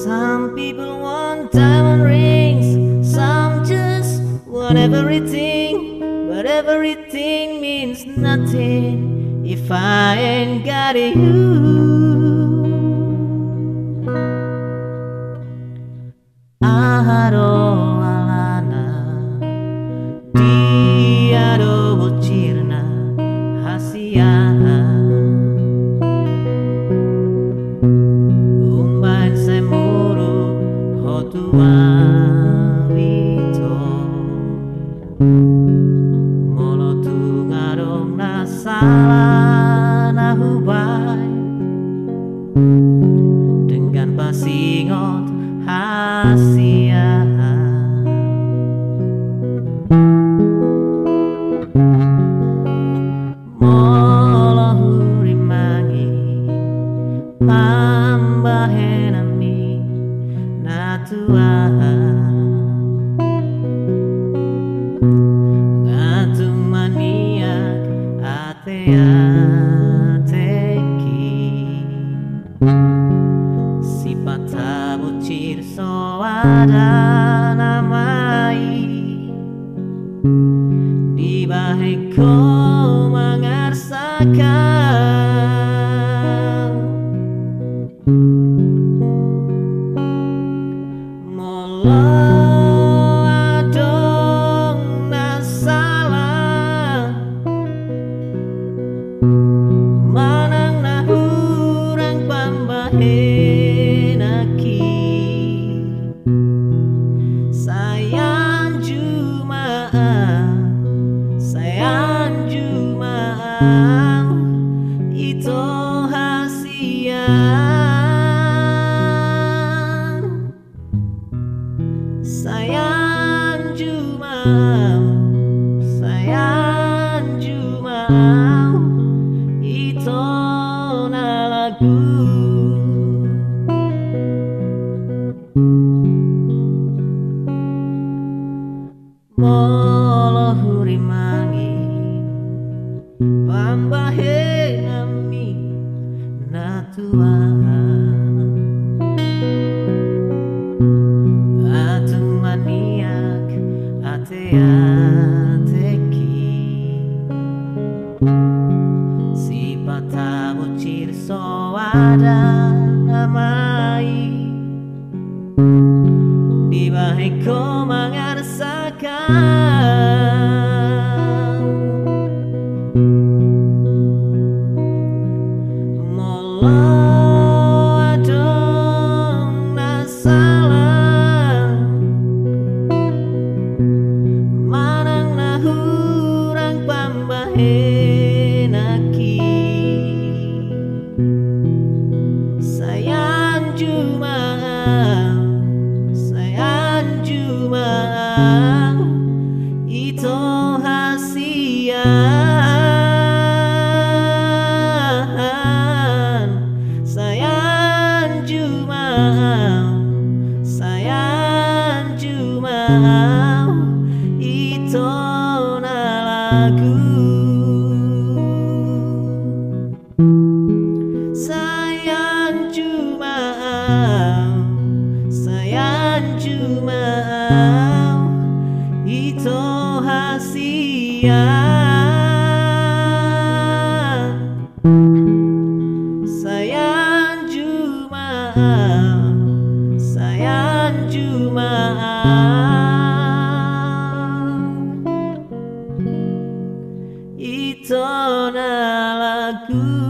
Some people want diamond rings, some just want everything, but everything means nothing if I ain't got you. Ado Alana, ado boccirna, hasian. Umbaen sai muruk hotuawito, molo tung adong salah na hubaen, denggan pasingot hasian. Molo hurimangi, pambahenanmi ngatung maniak ate-ateki, sipata boccir soada namai, dibaen mangarsakan. Molo adong salah, manang hurang pambahenanki, Sai Anju Sai Anju itu hasian. Sai Anju Sai Anju itu lagu. Molo hurimangi, pambahenanmi atung maniak ate-ateki, sipata boccir soada namai, dibaen mangarsakan. Molo adong salah, manang hurang pambahenanki, Sai Anju Sai Anju itu hasian. Sai Anju Sai Anju itu lagu. Sai Anju Sai Anju itu hasian. Sai Anju Sai Anju itu lagu.